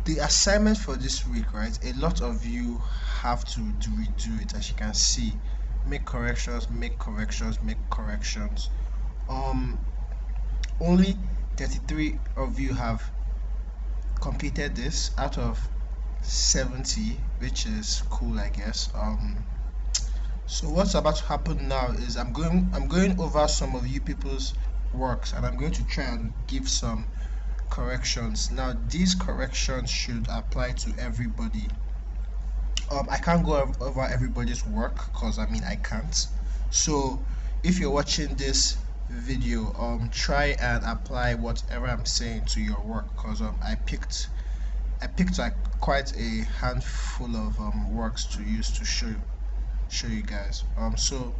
the assignment for this week, right? A lot of you have to redo it. As you can see, make corrections, make corrections, make corrections. um Only 33 of you have completed this out of 70, which is cool, I guess. So what's about to happen now is I'm going over some of you people's works, and I'm going to try and give some corrections. Now these corrections should apply to everybody. I can't go over everybody's work because I can't. So if you're watching this video, try and apply whatever I'm saying to your work, because I picked like quite a handful of works to use to show you guys. So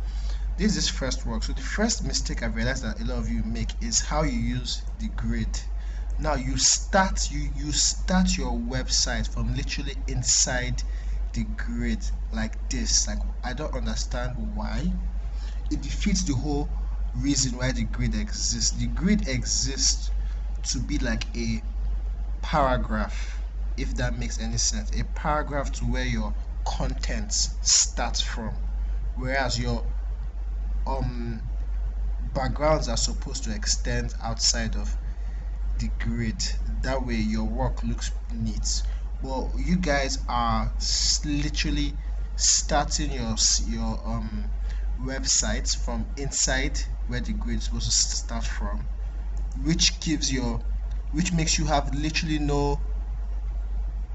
this is first work. So the first mistake I've realized that a lot of you make is how you use the grid. Now you start your website from literally inside the grid like this. Like, I don't understand why. It defeats the whole reason why the grid exists. The grid exists to be like a paragraph, if that makes any sense. A paragraph to where your content starts from, whereas your backgrounds are supposed to extend outside of the grid. That way your work looks neat. Well, you guys are literally starting your website from inside where the grid is supposed to start from, which makes you have literally no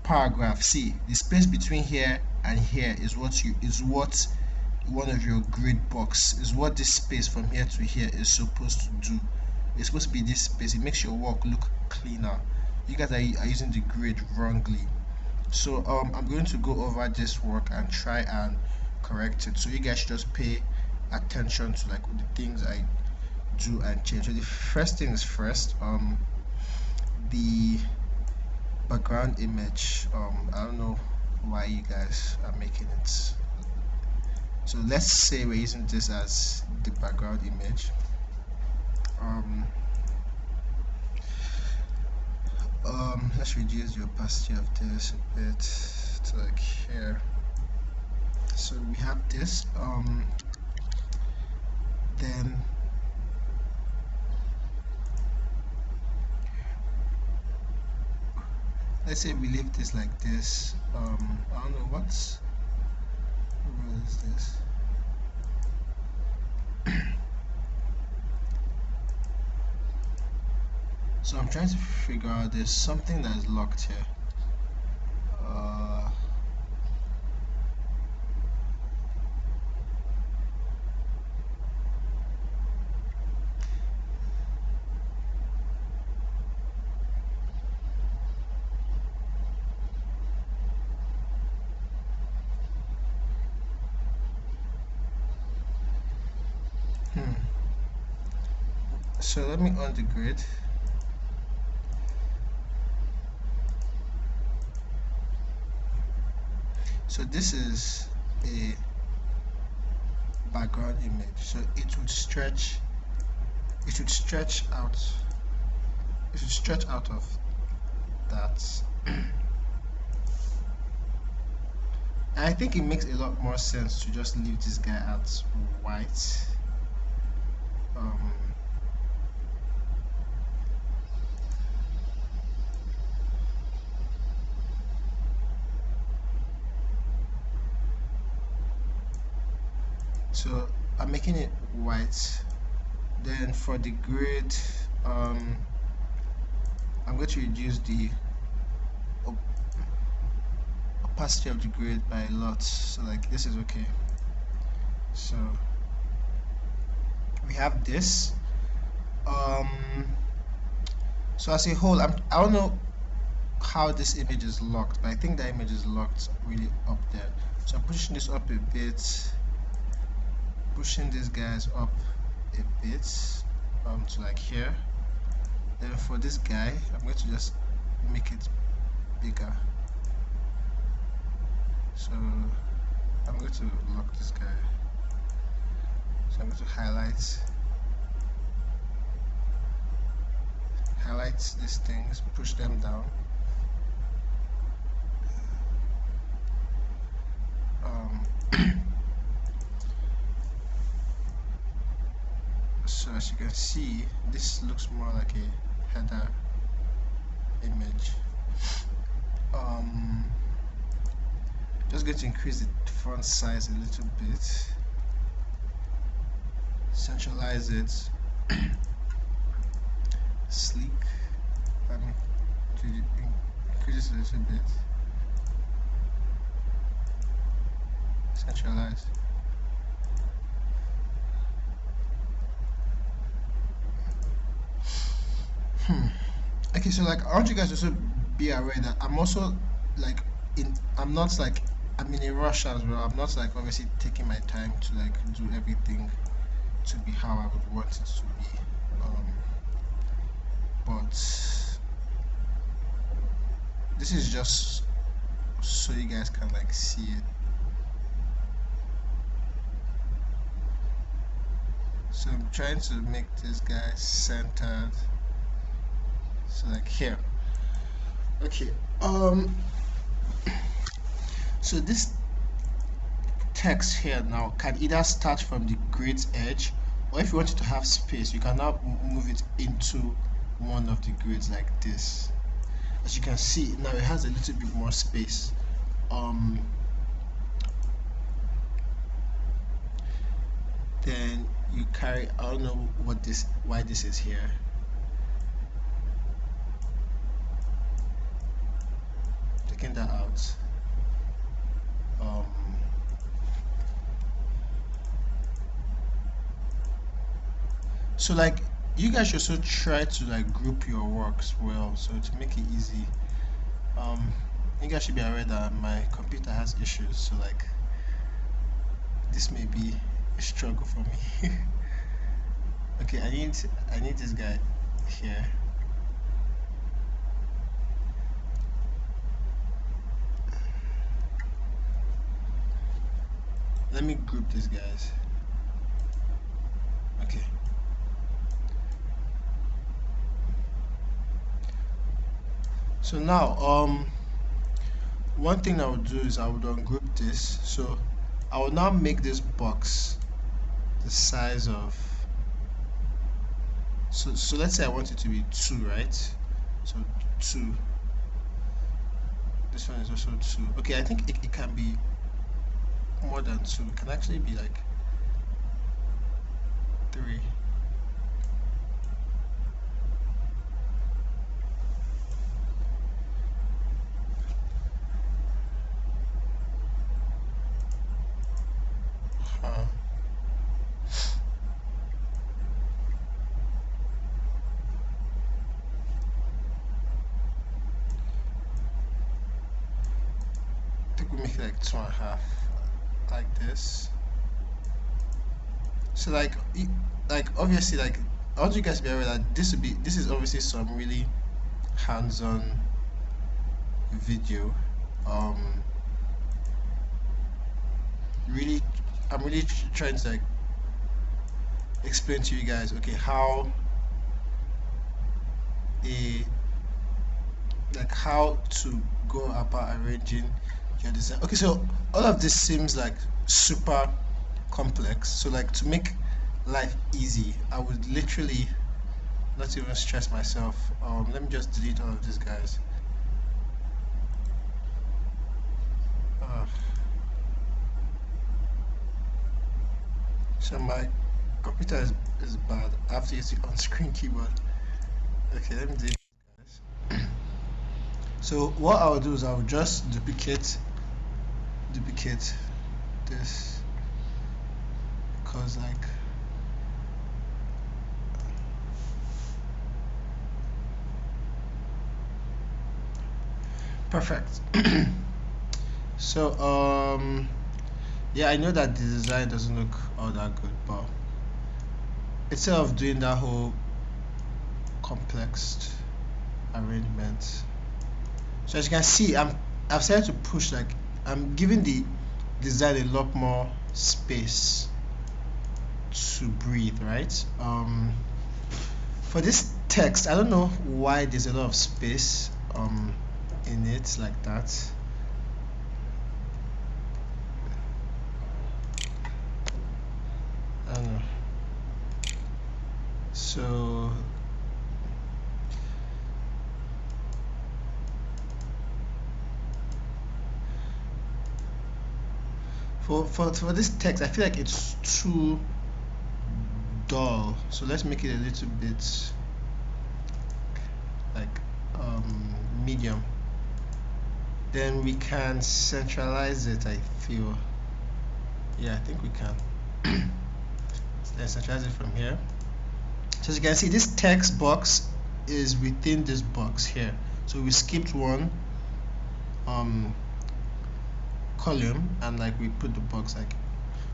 paragraph. See, the space between here and here is what one of your grid box is, what this space from here to here is supposed to do. It's supposed to be this space. It makes your work look cleaner. You guys are using the grid wrongly. So I'm going to go over this work and try and correct it. So you guys should just pay attention to like the things I do and change. So the first thing is first, the background image. I don't know why you guys are making it. So let's say we're using this as the background image. Let's reduce the opacity of this a bit to like here. So we have this. Then let's say we leave this like this. I don't know what is this. So I'm trying to figure out, there's something that is locked here. So let me on the grid. So this is a background image, so it would stretch out of that. And I think it makes a lot more sense to just leave this guy at white. So I'm making it white. Then for the grid, I'm going to reduce the opacity of the grid by a lot. So like this is okay. So we have this. So as a whole, I don't know how this image is locked, but I think the image is locked really up there. So I'm pushing this up a bit, pushing these guys up a bit to like here. Then for this guy, I'm going to just make it bigger. So I'm going to lock this guy. So I'm going to highlight these things, push them down. as you can see, this looks more like a header image. Just going to increase the font size a little bit, centralize it, sleek. Let me increase it a little bit, centralize. Okay, so like I want you guys to also be aware that I'm also like I'm not like I'm in a rush as well. I'm not like obviously taking my time to like do everything to be how I would want it to be. But this is just so you guys can like see it. So I'm trying to make this guy centered. So like here. Okay. So this text here now can either start from the grid edge, or if you want it to have space, you can now move it into one of the grids like this. As you can see now, it has a little bit more space. Then you carry, I don't know why this is here. Taking that out. So like you guys should also try to like group your works well, so to make it easy. You guys should be aware that my computer has issues, so like this may be a struggle for me. Okay, I need this guy here. Let me group these guys. Okay. So now, one thing I would do is I would ungroup this. So I will now make this box the size of. So let's say I want it to be 2, right? So 2. This one is also 2. Okay, I think it can be more than 2. It can actually be like 3. I think we make it like 2.5, like this. So like obviously, like I want you guys to be aware that this is obviously some really hands-on video. I'm really trying to like explain to you guys, okay, how to go about arranging your design. Okay, so all of this seems like super complex, so like to make life easy, I would literally not even stress myself. Let me just delete all of these guys. So my computer is bad. I have to use the on-screen keyboard. Okay, let me delete this, guys. So what I'll do is I'll just duplicate this, because like perfect. So yeah, I know that the design doesn't look all that good, but instead of doing that whole complex arrangement, so as you can see, I've started to push, like I'm giving the design a lot more space to breathe, right? For this text, I don't know why there's a lot of space in it like that. I don't know. So for this text, I feel like it's too dull, so let's make it a little bit like medium. Then we can centralize it, I feel. Yeah, I think we can. Let's centralize it from here. So as you can see, this text box is within this box here, so we skipped one column and like we put the box like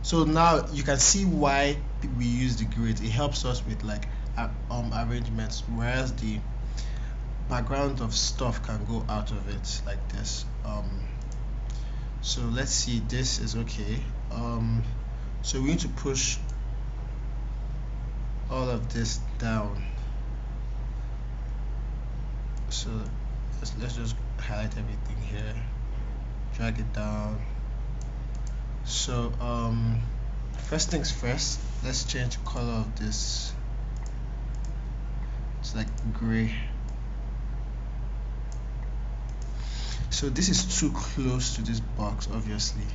so. Now you can see why we use the grid. It helps us with like arrangements, whereas the background of stuff can go out of it like this. So let's see, this is okay. So we need to push all of this down. So let's just highlight everything here, drag it down. So first things first, let's change the color of this. It's like gray. So this is too close to this box, obviously.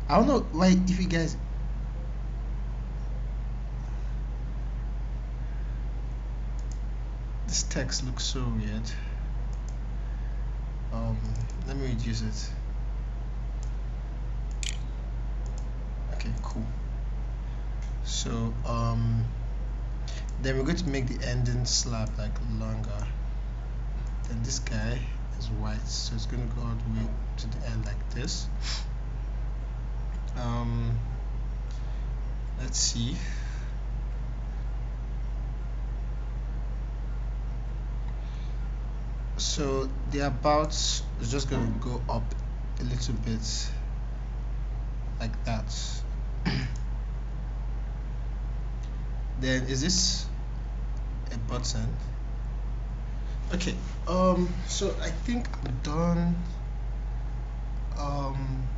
I don't know, like, if you guys, this text looks so weird. Let me reduce it. Okay, cool. So then we're going to make the ending slab like longer. Then this guy is white, so it's going to go all the way to the end like this. Let's see. So the about is just going to go up a little bit like that. Then is this a button? Okay, so I think I'm done.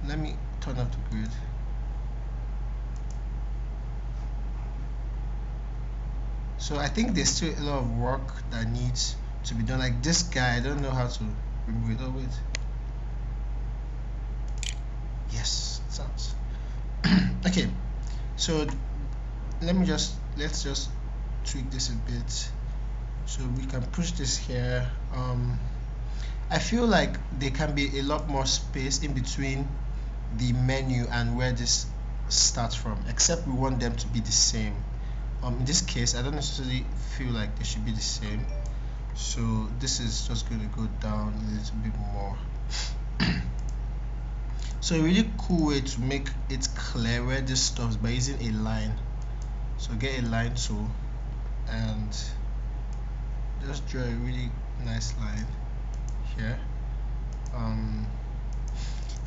Let me turn off the grid. So I think there's still a lot of work that needs to be done. Like this guy, I don't know how to remove it. Oh wait, yes, it sounds okay. So let's just tweak this a bit so we can push this here. I feel like there can be a lot more space in between the menu and where this starts from, except we want them to be the same. In this case, I don't necessarily feel like they should be the same, so this is just going to go down a little bit more. So a really cool way to make it clear where this stops by using a line. So get a line tool and just draw a really nice line here.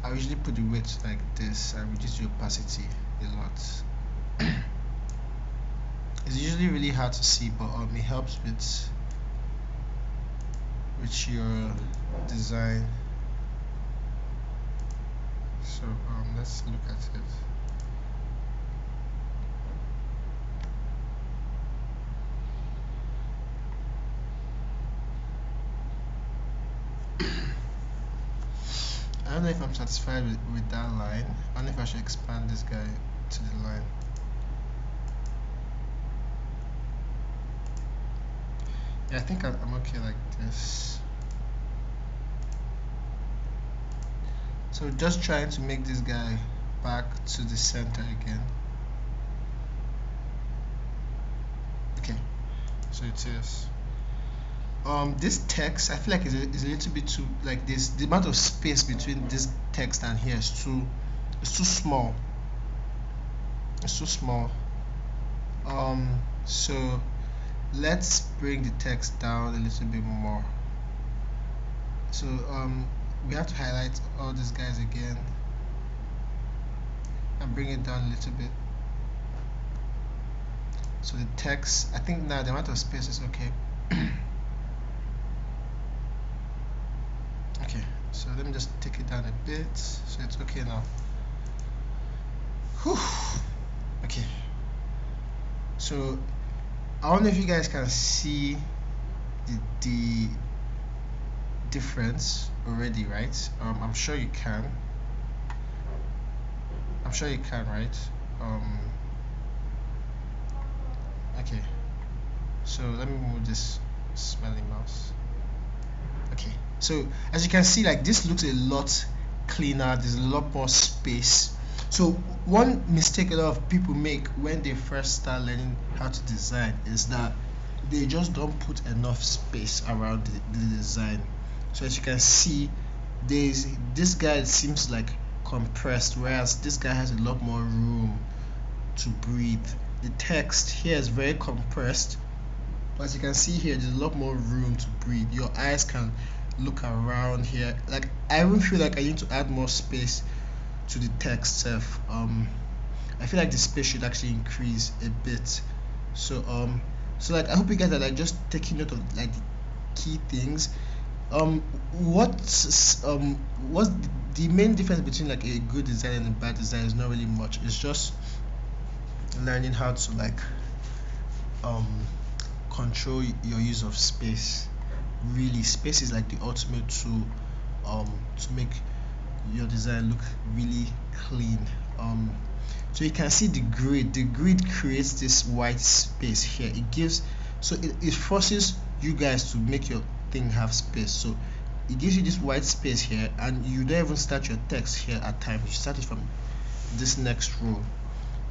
I usually put the width like this and reduce the opacity a lot. It's usually really hard to see, but it helps with your design. So let's look at it. I don't know if I'm satisfied with that line. I don't know if I should expand this guy to the line. Yeah, I think I'm okay like this. So just trying to make this guy back to the center again. Okay, so it is. This text, I feel like is a little bit too, like this, the amount of space between this text and here is too small. It's too small. So let's bring the text down a little bit more. So we have to highlight all these guys again and bring it down a little bit. So the text, I think now the amount of space is okay. Okay, so let me just take it down a bit so it's okay now. Whew. Okay, so I don't know if you guys can see the difference already, right? I'm sure you can. I'm sure you can, right? Okay, so let me move this smelly mouse. Okay, so as you can see, like this looks a lot cleaner, there's a lot more space. So one mistake a lot of people make when they first start learning how to design is that they just don't put enough space around the design. So as you can see, this guy seems like compressed, whereas this guy has a lot more room to breathe. The text here is very compressed, but as you can see here, there's a lot more room to breathe. Your eyes can look around here. Like I even feel like I need to add more space to the text itself. I feel like the space should actually increase a bit. So like I hope you guys are like just taking note of like the key things. What's the main difference between like a good design and a bad design is not really much. It's just learning how to like control your use of space. Really, space is like the ultimate tool to make your design look really clean. So you can see the grid creates this white space here. It gives, so it forces you guys to make your thing have space. So it gives you this white space here, and you don't even start your text here at times. You start it from this next row.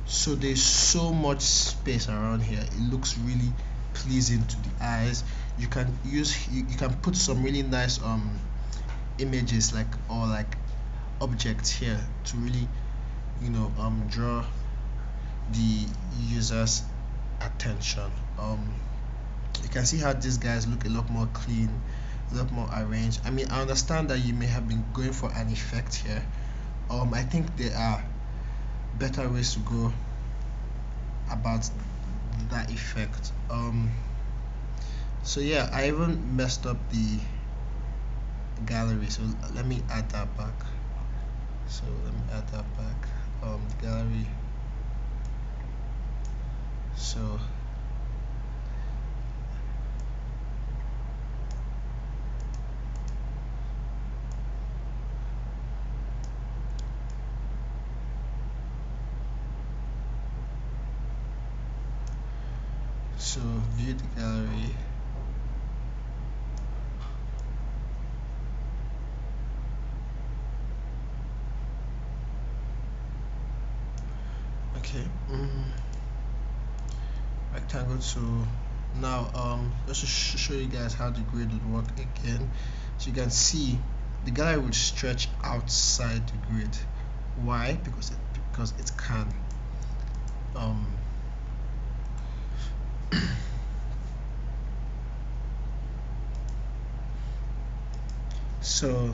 So there's so much space around here. It looks really pleasing to the eyes. You can you can put some really nice images like or like objects here to really draw the user's attention. You can see how these guys look a lot more clean, a lot more arranged. I mean, I understand that you may have been going for an effect here. I think there are better ways to go about that effect. So yeah, I even messed up the gallery, so let me add that back. The gallery. So view the gallery. Okay, rectangle tool. Now just to show you guys how the grid would work again. So you can see the gallery would stretch outside the grid. Why? Because it can. So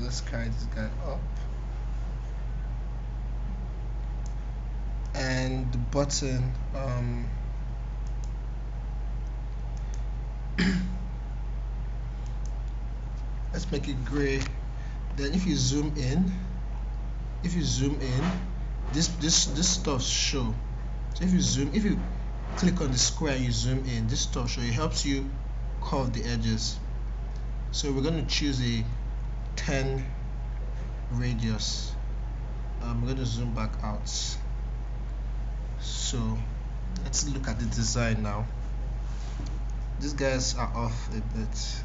let's carry this guy up, and the button let's make it gray. Then if you zoom in, this stuff show. So if you click on the square and you zoom in, this stuff show. It helps you curve the edges. So we're going to choose a 10 radius. I'm going to zoom back out. So let's look at the design now. These guys are off a bit.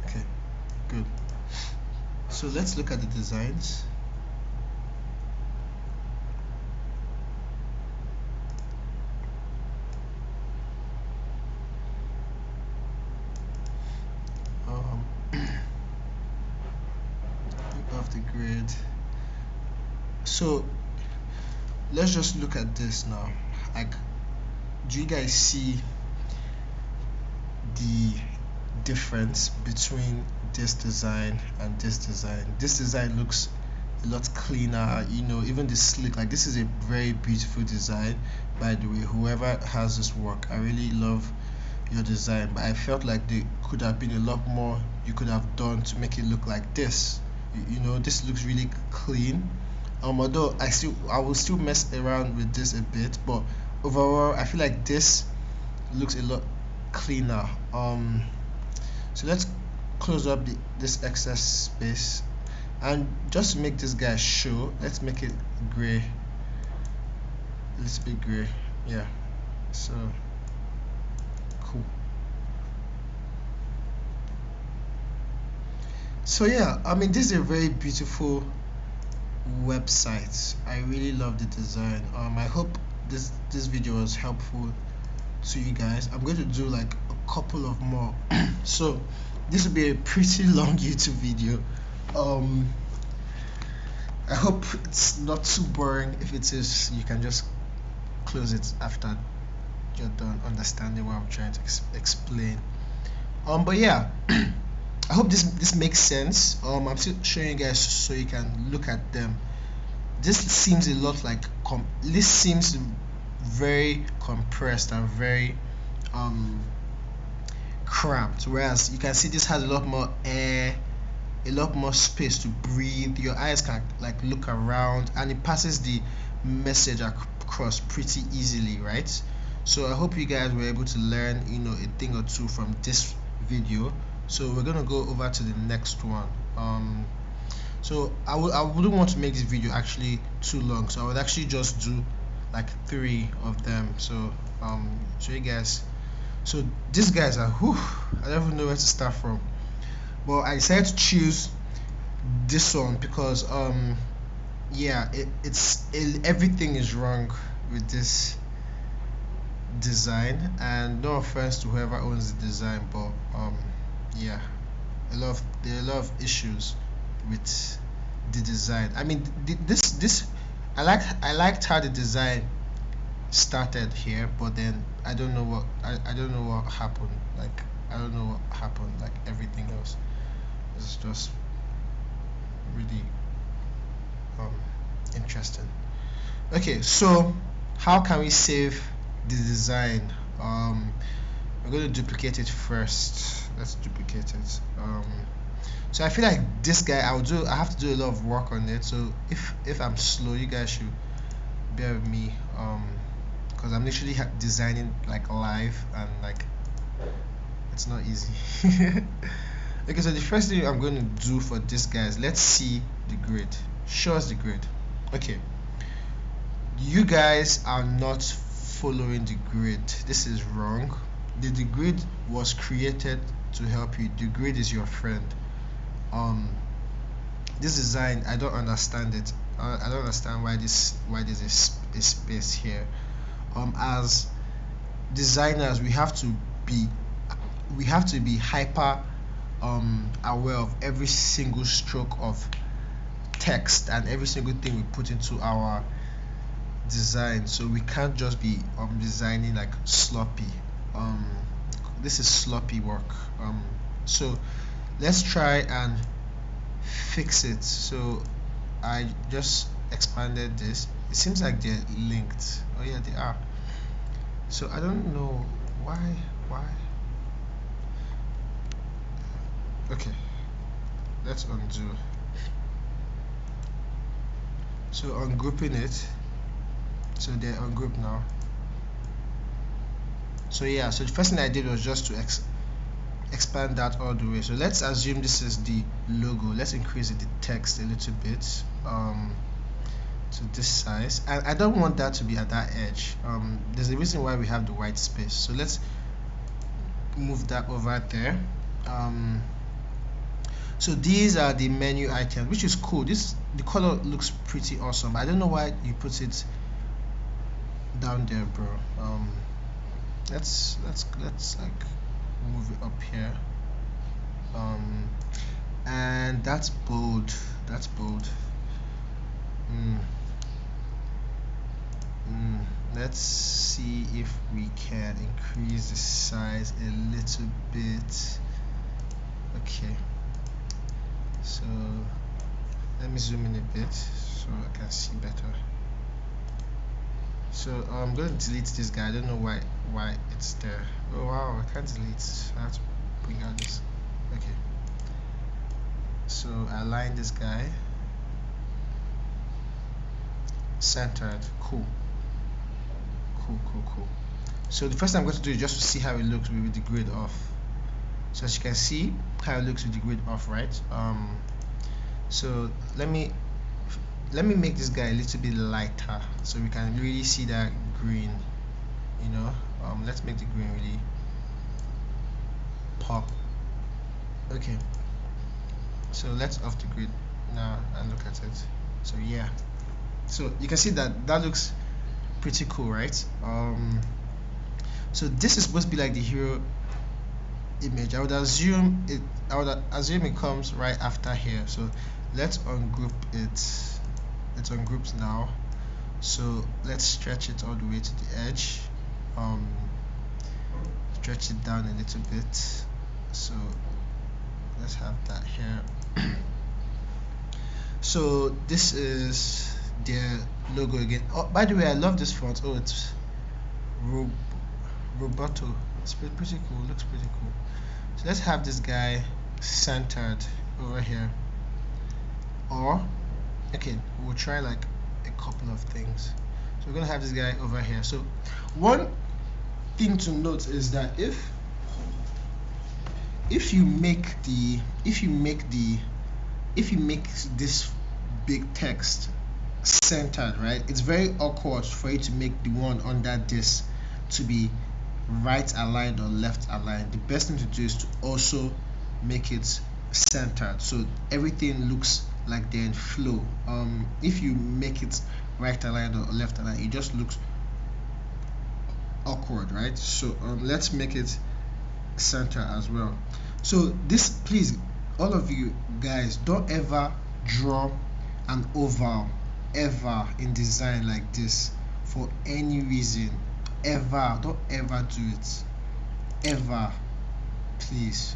Okay, good. So let's look at the designs. Of the grid. So let's just look at this now. Like, do you guys see the difference between this design and this design? This design looks a lot cleaner, you know, even the slick. Like, this is a very beautiful design, by the way. Whoever has this work, I really love your design, but I felt like there could have been a lot more you could have done to make it look like this. You know, this looks really clean. Although I will still mess around with this a bit, but overall I feel like this looks a lot cleaner. So let's close up this excess space, and just to make this guy show, let's make it gray, let's be gray. Yeah, so cool. So yeah, I mean, this is a very beautiful website. I really love the design. I hope this video was helpful to you guys. I'm going to do like a couple of more. So this will be a pretty long YouTube video. I hope it's not too boring. If it is, you can just close it after you're done understanding what I'm trying to explain. But yeah, I hope this makes sense. I'm still showing you guys so you can look at them. This seems a lot like this seems very compressed and very cramped, whereas you can see this has a lot more air, a lot more space to breathe. Your eyes can like look around, and it passes the message across pretty easily, right? So I hope you guys were able to learn, you know, a thing or two from this video. So we're gonna go over to the next one. So I wouldn't want to make this video actually too long, so I would actually just do like 3 of them. So show you guys. So these guys are I don't even know where to start from, but I decided to choose this one because yeah, everything is wrong with this design, and no offense to whoever owns the design, but yeah, there are a lot of issues with the design. I mean, this I liked how the design started here, but then I don't know what happened. Like, I don't know what happened. Like, everything else is just really interesting. Okay, so how can we save the design? We're going to duplicate it first. Let's duplicate it. So I feel like this guy, I have to do a lot of work on it. So if I'm slow, you guys should bear with me, because I'm literally designing like live, and like it's not easy. Okay, so the first thing I'm going to do for this guy is, let's see the grid. Show us the grid. Okay, you guys are not following the grid. This is wrong. The grid was created to help you. The grid is your friend. This design, I don't understand it. I don't understand why there's a space here. As designers, we have to be hyper aware of every single stroke of text and every single thing we put into our design. So we can't just be designing like sloppy. This is sloppy work. So let's try and fix it. So I just expanded this. It seems like they're linked. Oh yeah, they are. So I don't know why. Okay, let's undo. So ungrouping it, so they're ungrouped now. So yeah, so the first thing I did was just to expand that all the way. So let's assume this is the logo. Let's increase the text a little bit to this size, and I don't want that to be at that edge. There's a reason why we have the white space, so let's move that over there. So these are the menu icons, which is cool. The color looks pretty awesome. I don't know why you put it down there, bro. Let's like move it up here. And that's bold. mm, let's see if we can increase the size a little bit. Okay, so let me zoom in a bit so I can see better. So I'm going to delete this guy. I don't know why it's there. Oh wow, I can't delete. I have to bring out this. Okay, so I align this guy centered. Cool. So the first thing I'm going to do is just to see how it looks with the grid off. So as you can see how it looks with the grid off, right? So let me make this guy a little bit lighter so we can really see that green, you know. Let's make the green really pop. Okay, so let's off the grid now and look at it. So yeah, so you can see that looks pretty cool, right? So this is supposed to be like the hero image. I would assume it comes right after here. So let's ungroup it. It's ungroups now, so let's stretch it all the way to the edge. Stretch it down a little bit, so let's have that here. So this is their logo again. Oh, by the way, I love this font. Oh, it's Roboto. It's pretty cool. Looks pretty cool. So let's have this guy centered over here, or okay, we'll try like a couple of things. So we're gonna have this guy over here. So one thing to note is that if you make this big text centered, right, it's very awkward for you to make the one under this to be right aligned or left aligned. The best thing to do is to also make it centered so everything looks like they're in flow. If you make it right aligned or left aligned, it just looks awkward, right? So let's make it center as well. So this, please, all of you guys, don't ever draw an oval ever in design like this for any reason. Ever, don't ever do it, ever, please.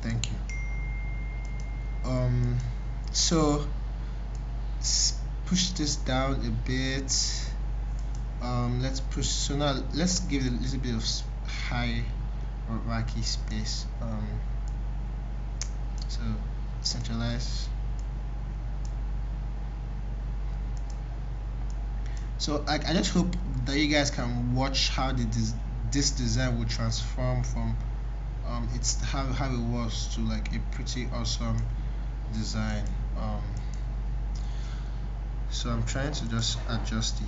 Thank you. So let's push this down a bit. Let's push. So now let's give it a little bit of hierarchy space. So centralize. So I just hope that you guys can watch how this design will transform from it's how it was to like a pretty awesome design. So I'm trying to just adjust the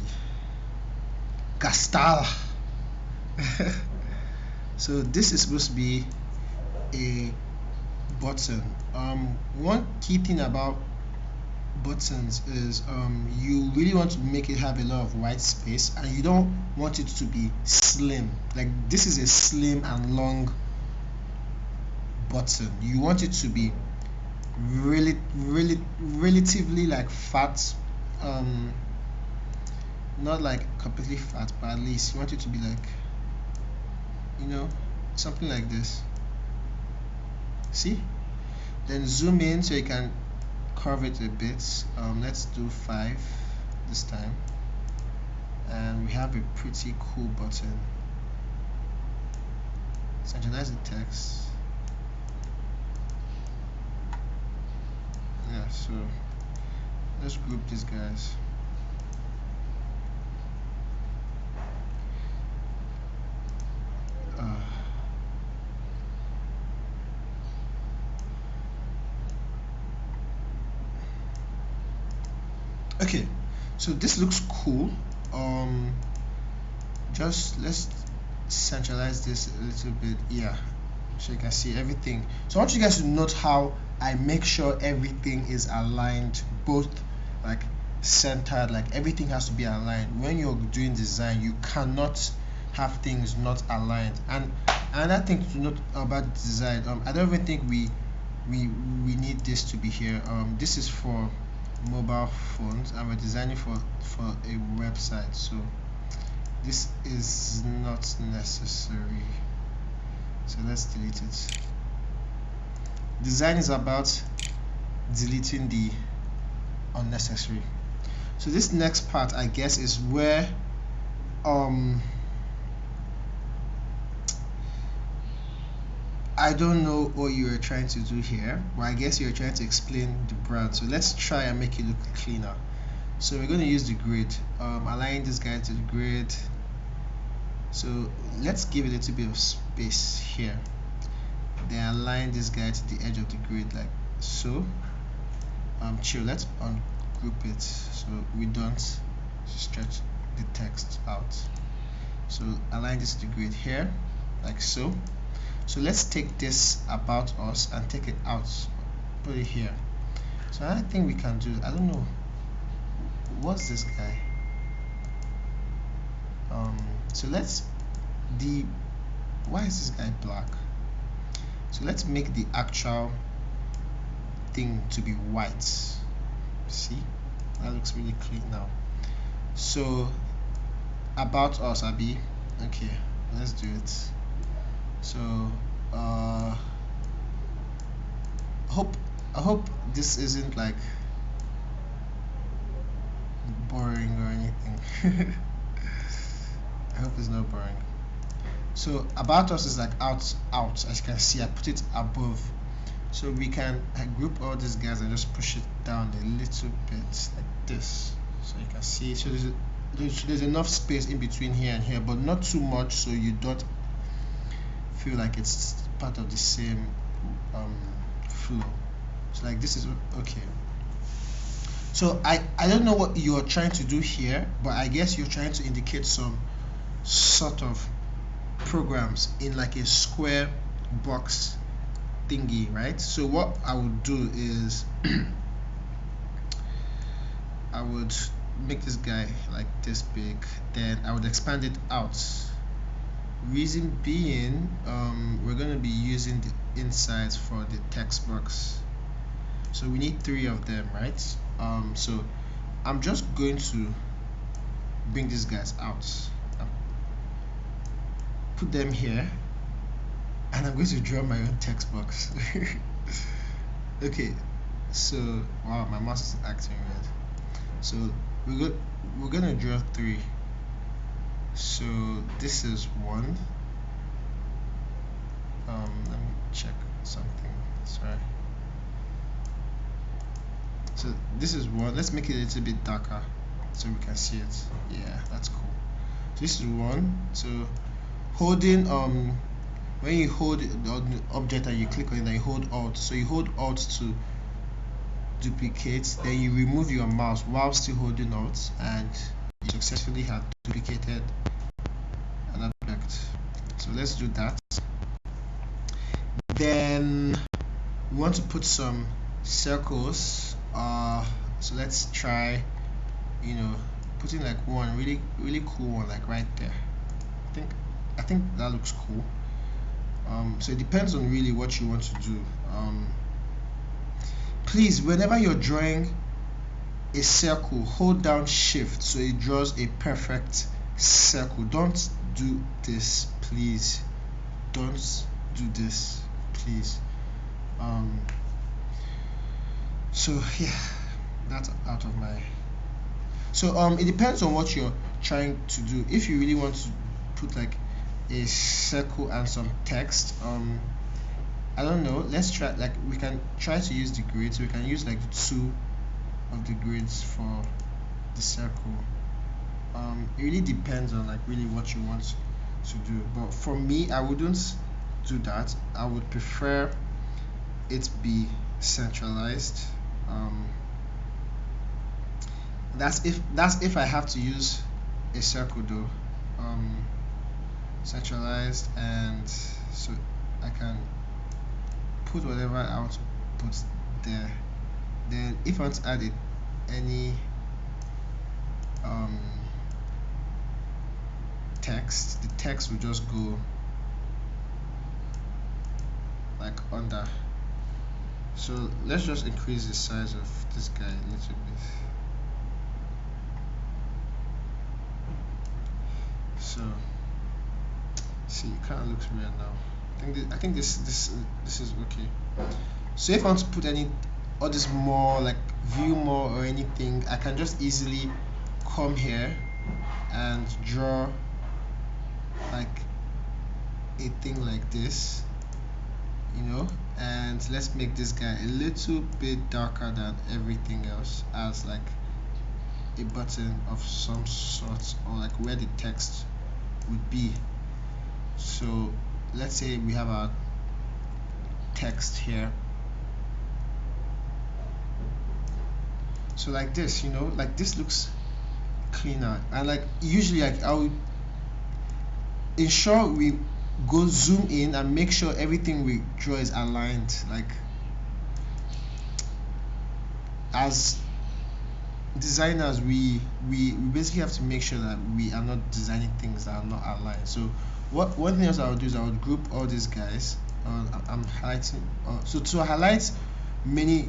Gastal. So this is supposed to be a button. One key thing about buttons is you really want to make it have a lot of white space, and you don't want it to be slim. Like this is a slim and long button. You want it to be relatively like fat, not like completely fat, but at least you want it to be like, you know, something like this. See, then zoom in so you can curve it a bit. Let's do 5 this time, and we have a pretty cool button. Centralize the text. Yeah, so let's group these guys. Okay, so this looks cool. Just let's centralize this a little bit. Yeah, so you can see everything. So I want you guys to note how I make sure everything is aligned, both like centered, like everything has to be aligned. When you're doing design, you cannot have things not aligned. And another thing to note about design, I don't even think we need this to be here. This is for mobile phones and we're designing for a website, so this is not necessary, so let's delete it. Design is about deleting the unnecessary. So this next part, I guess, is where I don't know what you're trying to do here, but I guess you're trying to explain the brand. So let's try and make it look cleaner. So we're going to use the grid, align this guy to the grid. So let's give it a little bit of space here, then align this guy to the edge of the grid like so. Chill, let's ungroup it so we don't stretch the text out. So align this to the grid here like so. So let's take this about us and take it out, put it here. So I think we can do, I don't know, what's this guy? So let's why is this guy black? So let's make the actual thing to be white. See, that looks really clean now. So about us, Abby. Okay, let's do it. So I hope this isn't like boring or anything. I hope it's not boring. So about us is like out, as you can see. I put it above, so we can group all these guys and just push it down a little bit like this, so you can see. So there's enough space in between here and here, but not too much so you don't feel like it's part of the same flow. So like this is okay. So I don't know what you're trying to do here, but I guess you're trying to indicate some sort of programs in like a square box thingy, right? So what I would do is I would make this guy like this big, then I would expand it out. Reason being, we're going to be using the insides for the text box, so we need 3 of them, right? So I'm just going to bring these guys out, put them here, and I'm going to draw my own text box. Okay, so wow, my mouse is acting weird. So we're gonna draw 3. So this is 1. Let me check something. Sorry. So this is 1. Let's make it a little bit darker so we can see it. Yeah, that's cool. So this is 1. So holding when you hold the object and you click on it and you hold Alt, so you hold Alt to duplicate, then you remove your mouse while still holding Alt, and you successfully have duplicated an object. So let's do that. Then we want to put some circles. So let's try, putting like one really cool one like right there. I think that looks cool. So it depends on really what you want to do. Please, whenever you're drawing a circle, hold down Shift so it draws a perfect circle. Don't do this, please. Don't do this, please. So yeah, that's out of my. So it depends on what you're trying to do. If you really want to put like a circle and some text, I don't know, let's try, like we can try to use the grid, so we can use like 2 of the grids for the circle. It really depends on like really what you want to do, but for me, I wouldn't do that. I would prefer it be centralized. That's if I have to use a circle though. Centralized, and so I can put whatever I want to put there. Then if I want to add it, any text, the text will just go like under. So let's just increase the size of this guy a little bit. So see, it kind of looks weird now. I think this is okay. So if I want to put any all this more, like view more or anything, I can just easily come here and draw like a thing like this, you know. And let's make this guy a little bit darker than everything else, as like a button of some sort, or like where the text would be. So let's say we have our text here, so like this, you know, like this looks cleaner. And like usually, like I would ensure we go zoom in and make sure everything we draw is aligned. Like as designers, we basically have to make sure that we are not designing things that are not aligned. So one thing else I would do is I would group all these guys. I'm highlighting, so to highlight many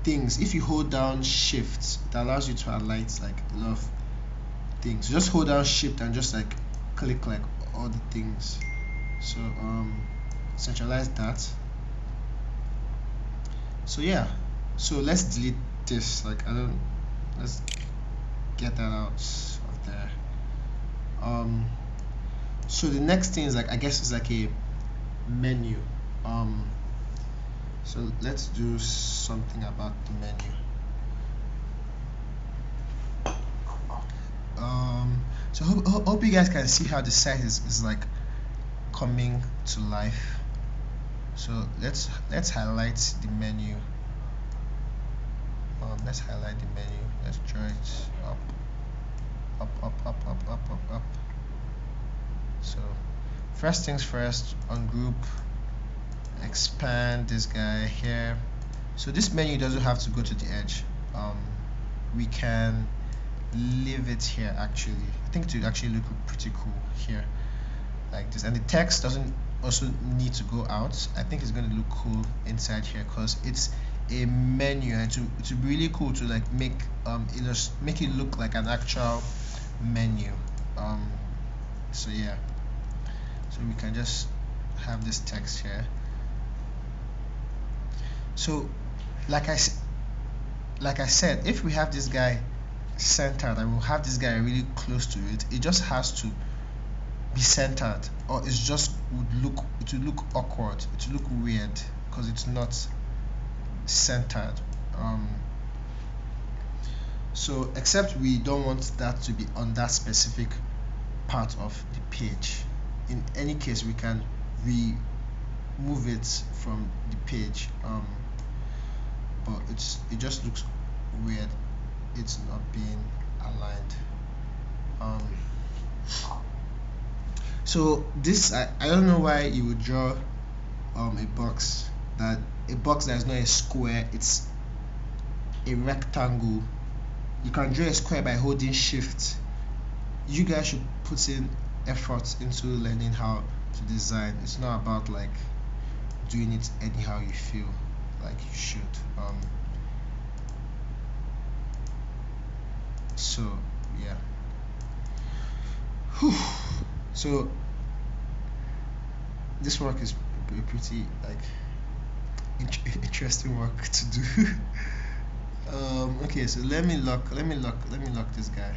things, if you hold down shift, it allows you to highlight like a lot of things. So just hold down shift and just like click like all the things. So centralize that. So yeah, so let's delete this. Like let's get that out of there. So the next thing is like, I guess it's like a menu. So let's do something about the menu. So hope you guys can see how the site is like coming to life. So let's highlight the menu. Let's highlight the menu. Let's draw it up. So first things first, ungroup, expand this guy here. So this menu doesn't have to go to the edge. We can leave it here. Actually, I think it would actually look pretty cool here like this, and the text doesn't also need to go out. I think it's going to look cool inside here because it's a menu, and it's really cool to like make it look like an actual menu. So yeah, so we can just have this text here. So like I said, if we have this guy centered and we'll have this guy really close to it, it just has to be centered, or it's just it would look awkward, it would look weird because it's not centered. So except we don't want that to be on that specific part of the page. In any case, we can remove it from the page, but it just looks weird, it's not being aligned. So this, I don't know why you would draw a box that is not a square, it's a rectangle. You can draw a square by holding shift. You guys should put in effort into learning how to design. It's not about like doing it anyhow you feel like you should. So yeah. Whew. So this work is pretty like interesting work to do. Okay, so let me lock this guy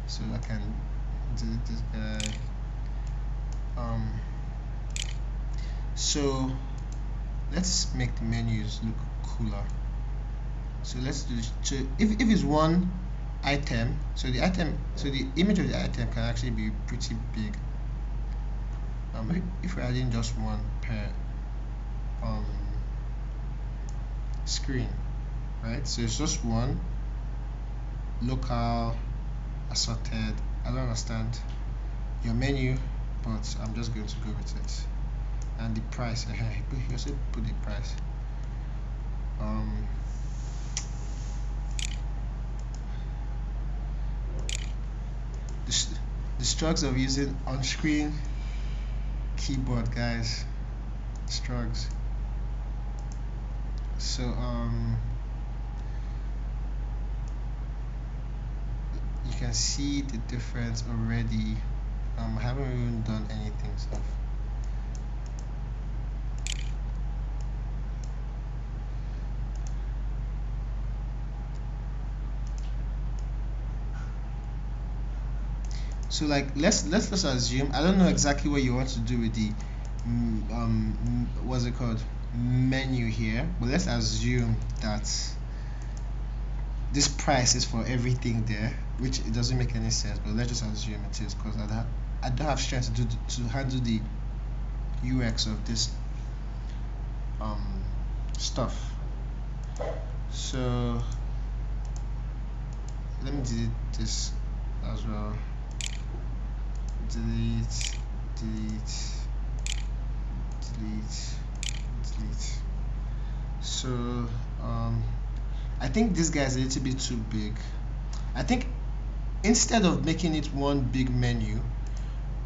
so I can delete this guy. So let's make the menus look cooler. So let's do, so if it's one item, so the image of the item can actually be pretty big. If we're adding just one per screen, right? So it's just one local assorted. I don't understand your menu, but I'm just going to go with it. And the price, you also put the price. The struggles of using on-screen keyboard, guys. Struggles. So you can see the difference already. I haven't even done anything, so like let's just assume, I don't know exactly what you want to do with the what's it called, menu here, but let's assume that this price is for everything there, which it doesn't make any sense, but let's just assume it is, because I don't have strength to handle the UX of this stuff. So let me delete this as well. Delete, delete, delete, delete. So I think this guy is a little bit too big. I think instead of making it one big menu,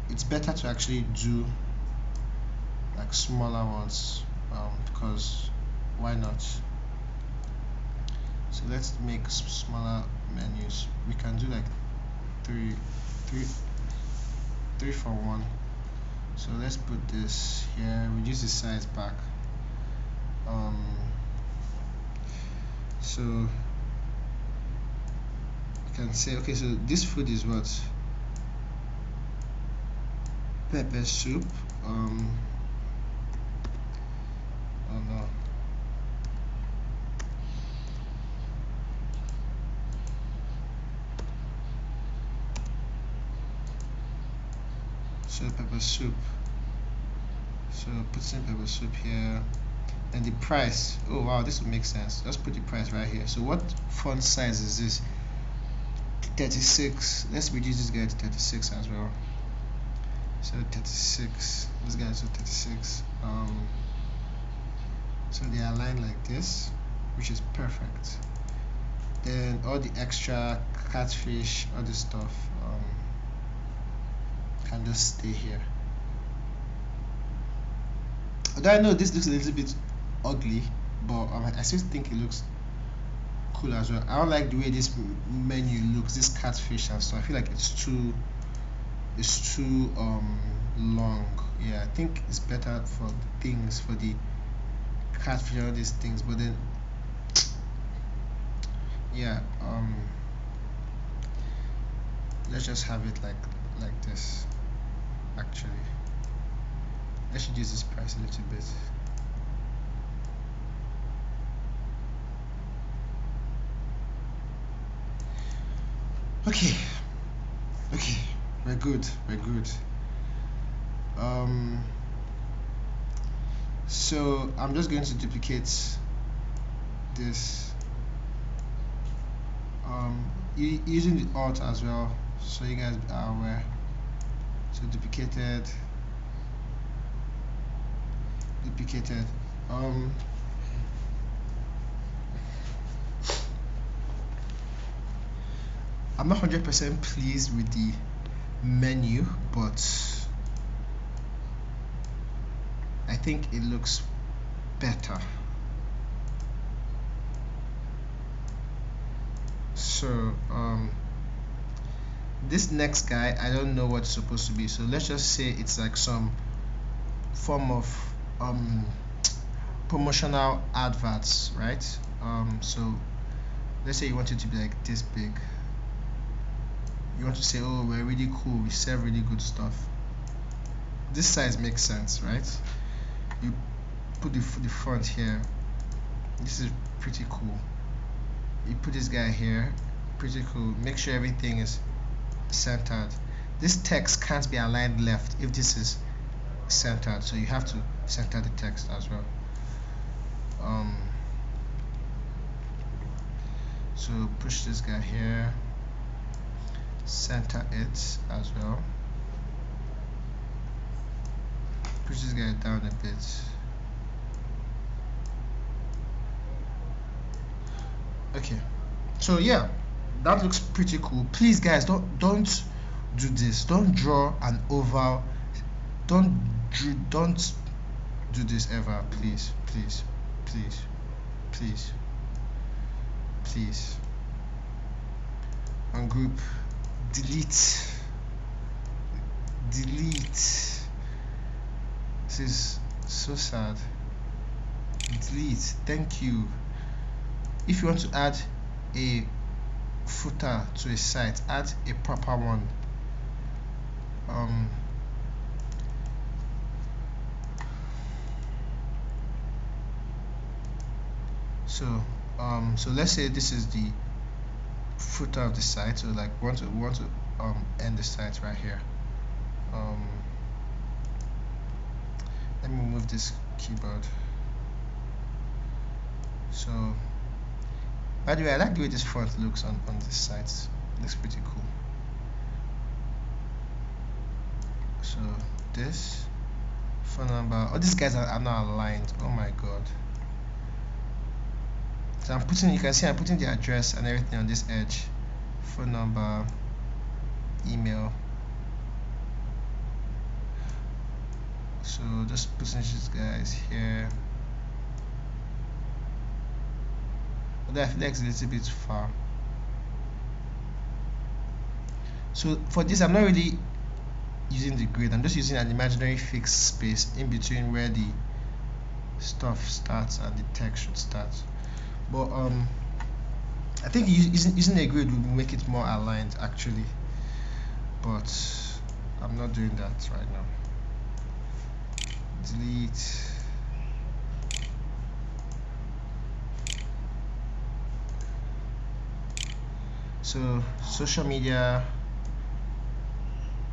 it's better to actually do like smaller ones, because why not? So let's make smaller menus. We can do like three for one. So let's put this here, reduce the size back. So you can say, okay, so this food is what? Pepper soup. Oh no. So pepper soup. So put some pepper soup here. And the price, oh wow, this will make sense. Let's put the price right here. So what font size is this? 36. Let's reduce this guy to 36 as well. So 36, this guy is 36. So they align like this, which is perfect. Then all the extra catfish, all this stuff can just stay here. Although I know this looks a little bit ugly, but I still think it looks cool as well. I don't like the way this menu looks, this catfish and stuff. I feel like it's too long. Yeah, I think it's better for things, for the catfish and all these things, but then yeah, let's just have it like this. Actually, let's reduce this price a little bit. Okay, we're good. So I'm just going to duplicate this, using the alt as well, so you guys are aware. So duplicated. I'm not 100% pleased with the menu, but I think it looks better. So this next guy, I don't know what it's supposed to be, so let's just say it's like some form of promotional adverts, right? So let's say you want it to be like this big. You want to say, oh, we're really cool, we serve really good stuff. This size makes sense, right? You put the front here. This is pretty cool. You put this guy here, pretty cool. Make sure everything is centered. This text can't be aligned left if this is centered, so you have to center the text as well. So push this guy here, center it as well, push this guy down a bit. Okay, so yeah, that looks pretty cool. Please guys, don't do this. Don't draw an oval. Don't do this ever, please. please ungroup, delete. This is so sad. Delete. Thank you. If you want to add a footer to a site, add a proper one. So let's say this is the footer of the site. So like we want to end the site right here. Let me move this keyboard. So by the way, I like the way this font looks on this site. It looks pretty cool. So this phone number, oh, these guys are not aligned. Oh my god. So I'm putting, you can see I'm putting the address and everything on this edge. Phone number, email. So just putting these guys here. But I feel like it's a little bit far. So for this, I'm not really using the grid. I'm just using an imaginary fixed space in between where the stuff starts and the text should start. But I think using a grid would make it more aligned actually, but I'm not doing that right now. Delete. So social media,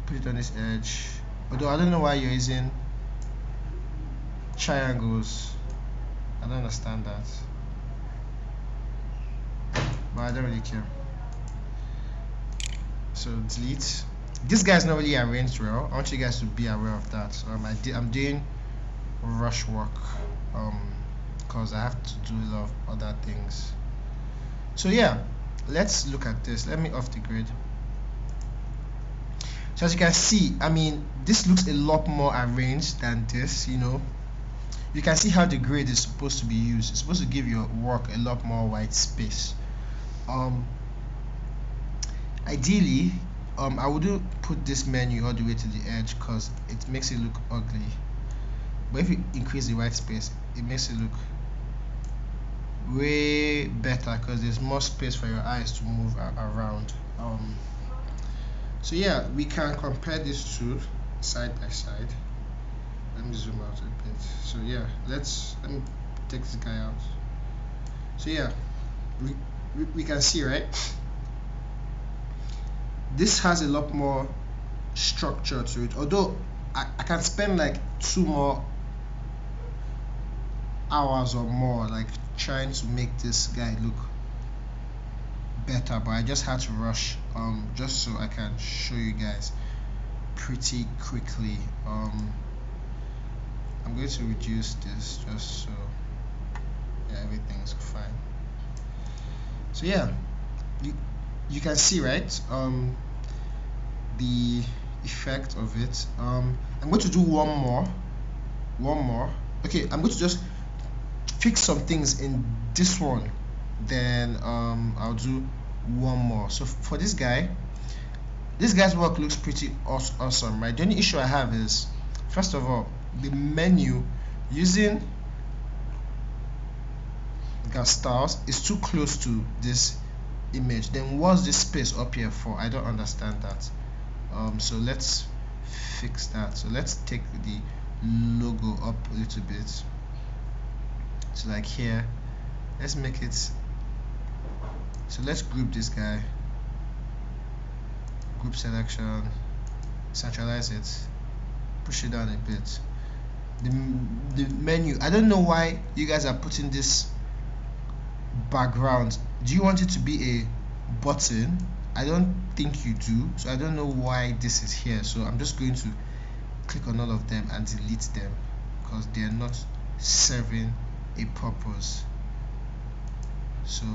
put it on this edge. Although I don't know why you're using triangles. I don't understand that, but I don't really care. So delete. This guy's not really arranged well. I want you guys to be aware of that. So I'm doing rush work because I have to do a lot of other things. So yeah, let's look at this. Let me off the grid. So as you can see, I mean, this looks a lot more arranged than this. You know, you can see how the grid is supposed to be used. It's supposed to give your work a lot more white space. Ideally, I wouldn't put this menu all the way to the edge because it makes it look ugly. But if you increase the white space, it makes it look way better because there's more space for your eyes to move around. So yeah, we can compare these two side by side. Let me zoom out a bit. So yeah, let me take this guy out. So yeah, we can see, right, this has a lot more structure to it, although I can spend like 2 more hours or more like trying to make this guy look better, but I just had to rush just so I can show you guys pretty quickly. I'm going to reduce this just so yeah, everything's fine. So yeah, you can see, right, the effect of it. I'm going to do one more. Okay, I'm going to just fix some things in this one, then I'll do one more. So for this guy's work looks pretty awesome, right? The only issue I have is, first of all, the menu using gas styles is too close to this image. Then what's this space up here for? I don't understand that. So let's fix that. So let's take the logo up a little bit. So like here, let's make it, so let's group this guy, group selection, centralize it, push it down a bit. The menu, I don't know why you guys are putting this background. Do you want it to be a button? I don't think you do, so I don't know why this is here. So I'm just going to click on all of them and delete them because they're not serving a purpose. So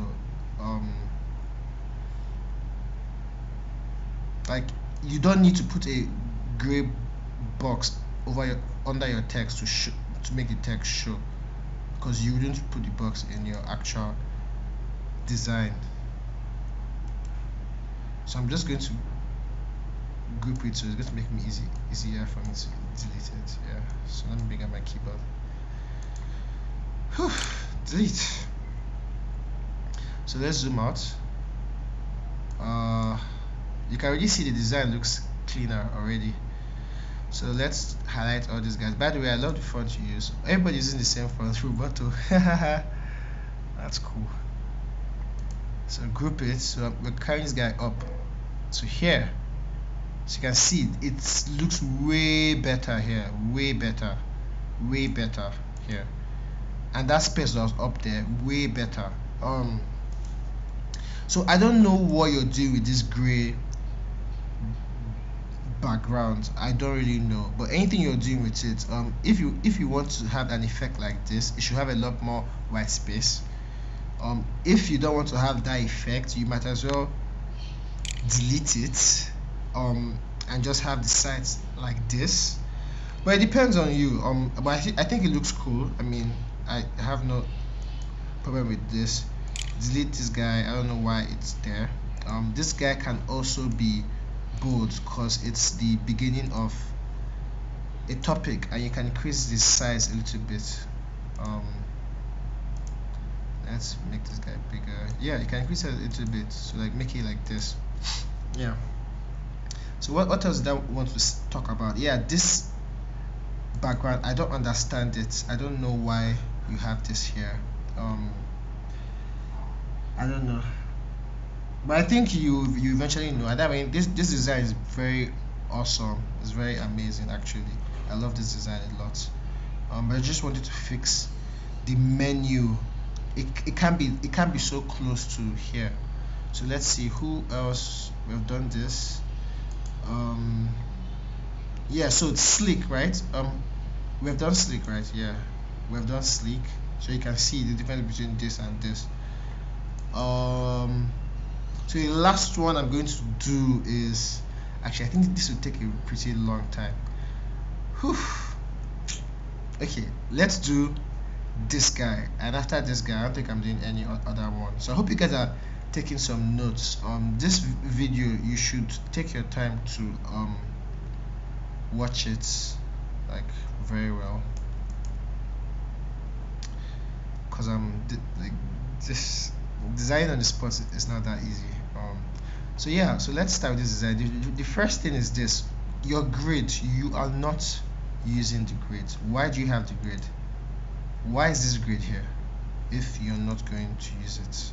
like, you don't need to put a gray box over under your text to make the text show, because you wouldn't put the box in your actual design. So I'm just going to group it, so it's going to make me easier for me to delete it. Yeah, so let me bring up my keyboard. Whew, delete. So let's zoom out. You can already see the design looks cleaner already. So let's highlight all these guys. By the way, I love the font you use. Everybody's using the same font, Roboto. That's cool. So group it. So we're carrying this guy up to here. So you can see it looks way better here, way better here. And that space that was up there, way better. So I don't know what you're doing with this gray background. I don't really know, but anything you're doing with it, if you want to have an effect like this, it should have a lot more white space. If you don't want to have that effect, you might as well delete it, and just have the sides like this. But it depends on you. But I think it looks cool. I mean, I have no problem with this. Delete this guy. I don't know why it's there. This guy can also be bold because it's the beginning of a topic, and you can increase the size a little bit. Let's make this guy bigger. Yeah, you can increase it a little bit, so like make it like this. Yeah. So what else did I want to talk about? Yeah, this background, I don't understand it. I don't know why you have this here. I don't know, but I think you eventually know. I mean, this design is very awesome. It's very amazing, actually. I love this design a lot. But I just wanted to fix the menu. It can't be so close to here. So let's see who else we've done this. Yeah, so it's sleek, right? We've done sleek, right? Yeah, we've done sleek. So you can see the difference between this and this. So the last one I'm going to do is, actually I think this will take a pretty long time. Whew. Okay, let's do this guy, and after this guy I don't think I'm doing any other one. So I hope you guys are taking some notes. This video, you should take your time to watch it like very well, because like this design on the spot is not that easy. So yeah, so let's start with this design. The first thing is this: your grid. You are not using the grid. Why do you have the grid? Why is this grid here if you're not going to use it?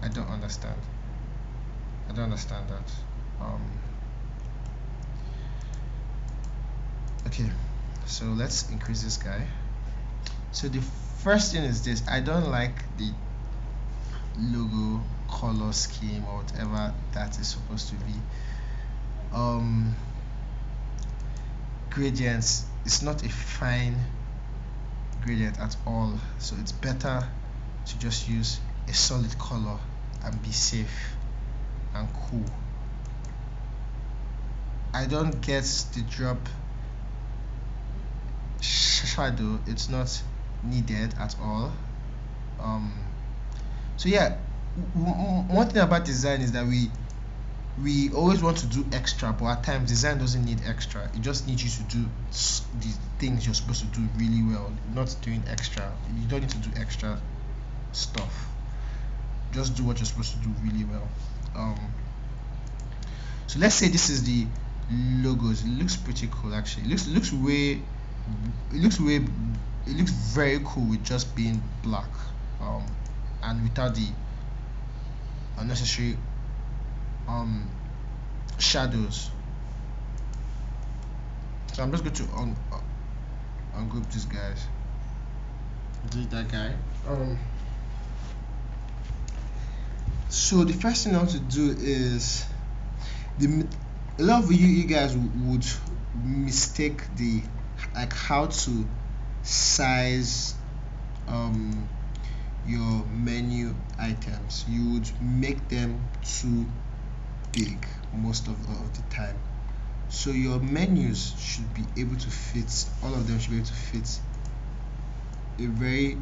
I don't understand. I don't understand that. Okay, so let's increase this guy. So the first thing is this: I don't like the logo color scheme or whatever that is supposed to be. Gradients, it's not a fine gradient at all, so it's better to just use a solid color and be safe and cool. I don't get the drop shadow, it's not needed at all. So yeah, one thing about design is that we always want to do extra, but at times design doesn't need extra. It just needs you to do the things you're supposed to do really well, not doing extra. You don't need to do extra stuff. Just do what you're supposed to do really well. So let's say this is the logos. It looks pretty cool, actually. It looks very cool with just being black, and without the unnecessary shadows. So I'm just going to ungroup these guys, delete that guy. So the first thing I want to do is a lot of you guys would mistake the how to size your menu items. You would make them too big most of the time. So your menus should be able to fit, all of them should be able to fit a very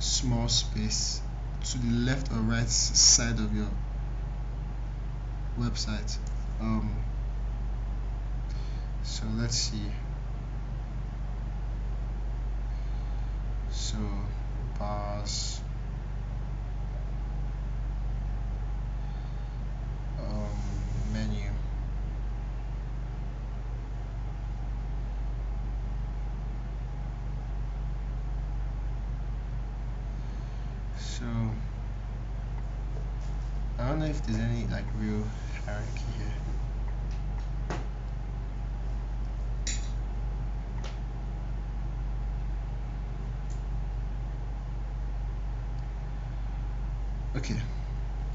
small space to the left or right side of your website. So let's see. So bars, menu. So I don't know if there's any like real hierarchy here. Okay,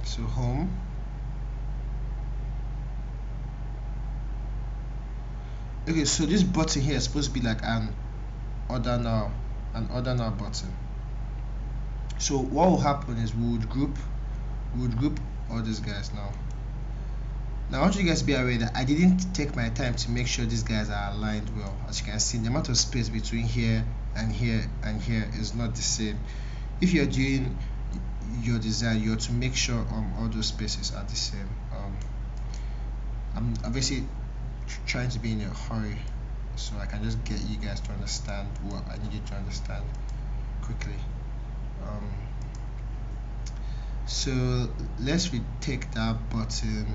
so home. Okay, so this button here is supposed to be like an order now button. So what will happen is we would group all these guys now. Now I want you guys to be aware that I didn't take my time to make sure these guys are aligned well. As you can see, the amount of space between here and here and here is not the same. If you're doing your design, you have to make sure all those spaces are the same. I'm obviously trying to be in a hurry, so I can just get you guys to understand what I need you to understand quickly. So let's retake that button,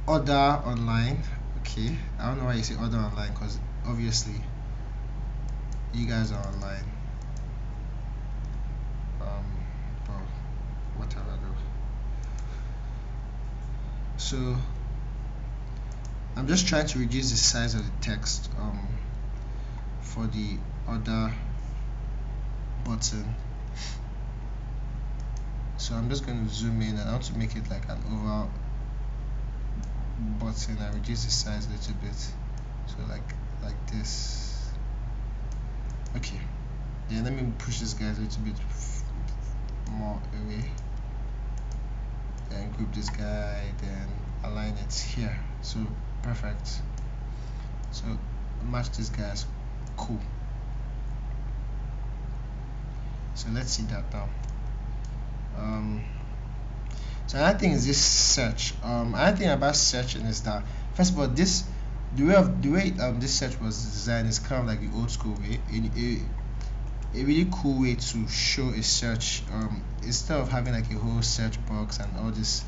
order online. Okay, I don't know why you say order online, because obviously you guys are online. But whatever though. So I'm just trying to reduce the size of the text for the order button. So I'm just going to zoom in, and I want to make it like an oval button and reduce the size a little bit, so like this. Okay, then let me push this guy a little bit more away, then group this guy, then align it here. So perfect. So match this guys. Cool. So let's see that now. So another thing is this search. Another thing about searching is that, first of all, the way this search was designed is kind of like the old school way. A really cool way to show a search, instead of having like a whole search box and all this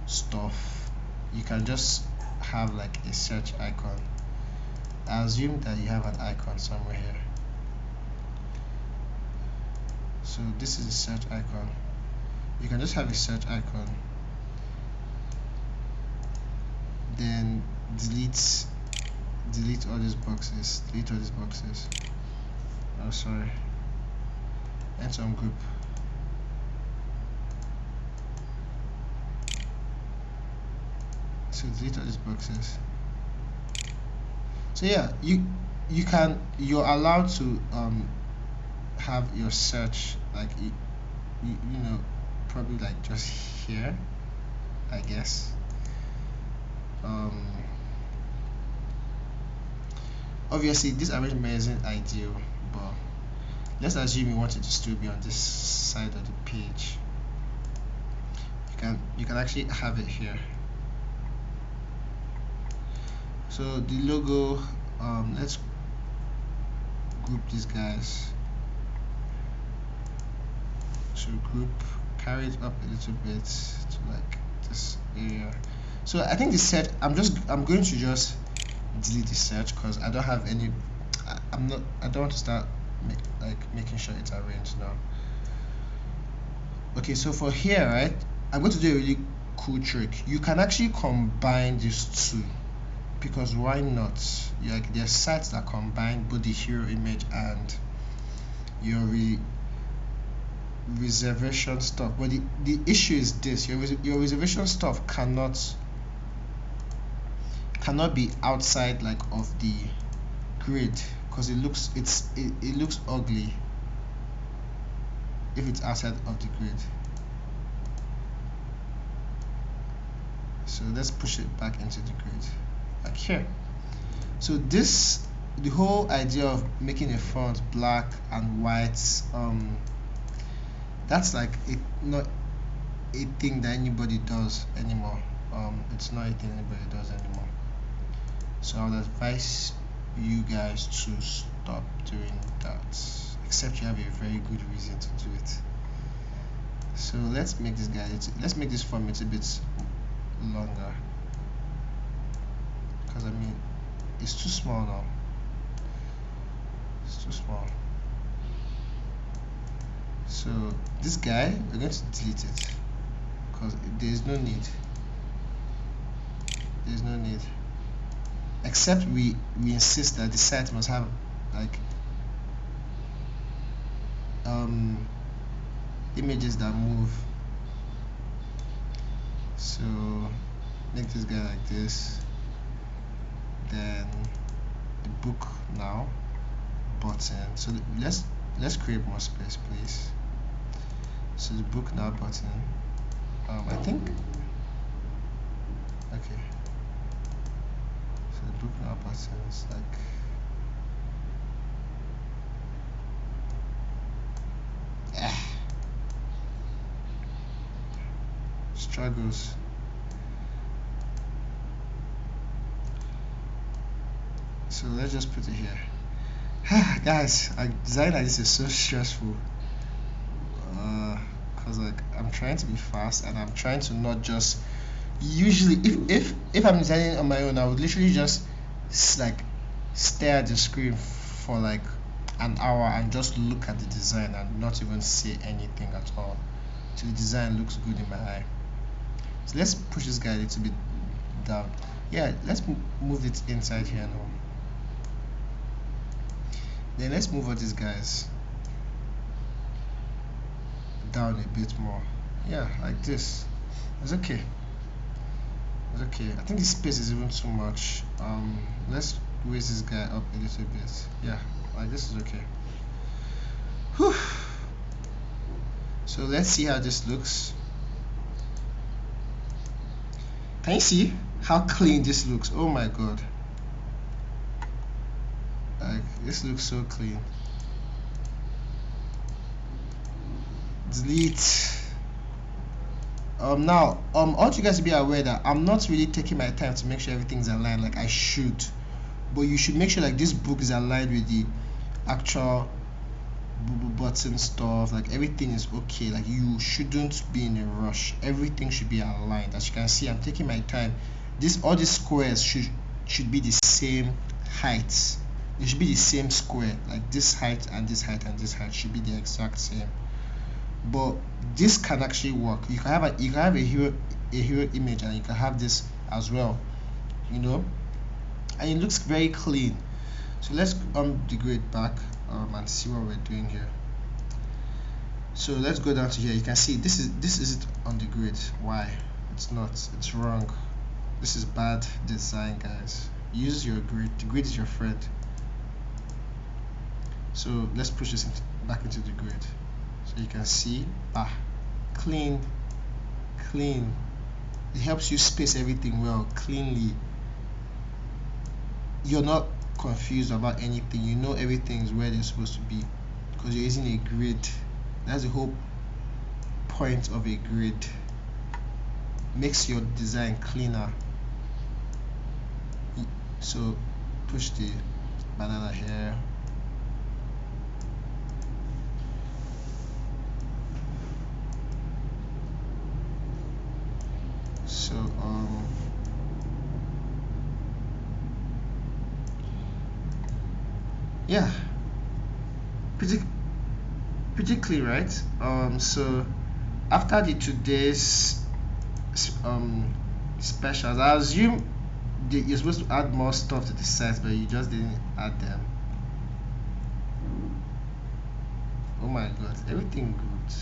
stuff, you can just have like a search icon. I assume that you have an icon somewhere here. So this is a search icon. You can just have a search icon, then delete all these boxes, oh sorry, and some group. So delete all these boxes. So yeah, you're allowed to have your search like you know, probably like just here, I guess. Obviously this arrangement isn't ideal, but let's assume you want it to still be on this side of the page. You can actually have it here. So the logo, let's group these guys. So group, carry it up a little bit to like this area. So I think the search, I'm going to just delete the search because I don't have any. I don't want to start making sure it's arranged now. Okay, so for here, right, I'm going to do a really cool trick. You can actually combine these two, because why not? Like, there's sites that combine both the hero image and your reservation stuff, but the issue is this: your reservation stuff cannot be outside like of the grid, because it looks ugly if it's outside of the grid. So let's push it back into the grid like here. So this the whole idea of making a font black and white, that's like not a thing that anybody does anymore. It's not a thing anybody does anymore. So I would advise you guys to stop doing that, except you have a very good reason to do it. So let's make this guy, let's make this form a little bit longer, because I mean it's too small now. It's too small. So this guy, we're going to delete it because there's no need. There's no need, except we insist that the site must have like images that move. So make this guy like this, then the book now button. So let's create more space, please. So the book now button, I think, okay, so the book now button is like struggles. So let's just put it here. Guys, design like this is so stressful, because like I'm trying to be fast and I'm trying to not just, usually if I'm designing on my own, I would literally just like stare at the screen for like an hour and just look at the design and not even say anything at all till the design looks good in my eye. So let's push this guy a little bit down. Yeah, let's move it inside here now. Then let's move all these guys down a bit more. Yeah, like this. It's okay. It's okay. I think the space is even too much. Let's raise this guy up a little bit. Yeah, like this is okay. Whew. So let's see how this looks. Can you see how clean this looks? Oh my god, like this looks so clean. Delete. Now I want you guys to be aware that I'm not really taking my time to make sure everything's aligned like I should, but you should make sure like this book is aligned with the actual button stuff. Like everything is okay. Like you shouldn't be in a rush. Everything should be aligned. As you can see, I'm taking my time. All these squares should be the same height. It should be the same square. Like this height and this height and this height should be the exact same. But this can actually work. You can have a hero image and you can have this as well, you know, and it looks very clean. So let's degrade back and see what we're doing here. So let's go down to here. You can see this isn't on the grid. Why? It's not. It's wrong. This is bad design, guys. Use your grid. The grid is your friend. So let's push this back into the grid. So you can see, clean. It helps you space everything well, cleanly. You're not confused about anything. You know everything is where they're supposed to be because you're using a grid. That's the whole point of a grid. Makes your design cleaner. So push the banana here. So yeah, pretty clear, right? So after the today's specials, I assume you're supposed to add more stuff to the site, but you just didn't add them. Oh my god, everything good.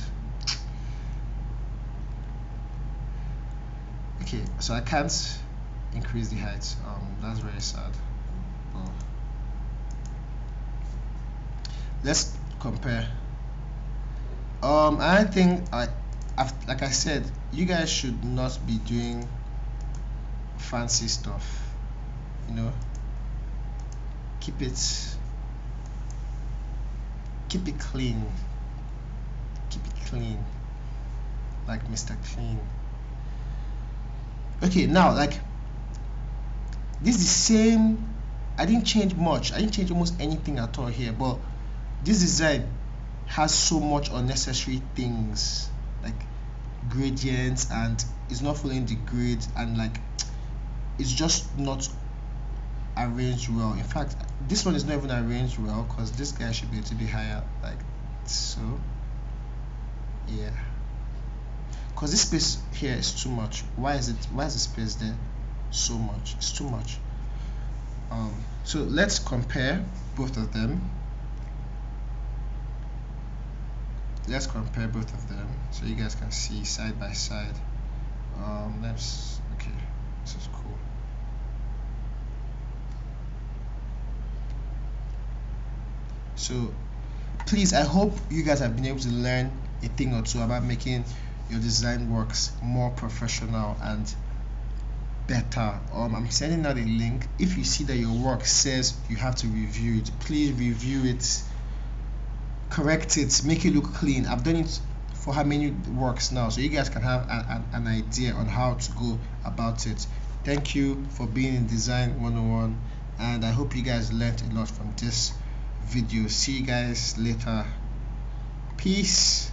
Okay, so I can't increase the height. That's very sad. Oh. Let's compare. I think like I said, you guys should not be doing fancy stuff, you know. keep it clean, keep it clean, like Mr. Clean. Okay, now like this is the same. I didn't change much, I didn't change almost anything at all here, but this design has so much unnecessary things like gradients, and it's not following the grid, and like it's just not arranged well. In fact, this one is not even arranged well because this guy should be a little bit higher, like so. Yeah, because this space here is too much. Why is the space there so much? It's too much. So let's compare both of them. Let's compare both of them so you guys can see side by side. Okay, this is cool. So please, I hope you guys have been able to learn a thing or two about making your design works more professional and better. I'm sending out a link. If you see that your work says you have to review it, please review it, correct it, make it look clean. I've done it for how many works now, so you guys can have an idea on how to go about it. Thank you for being in Design 101, and I hope you guys learned a lot from this video. See you guys later. Peace.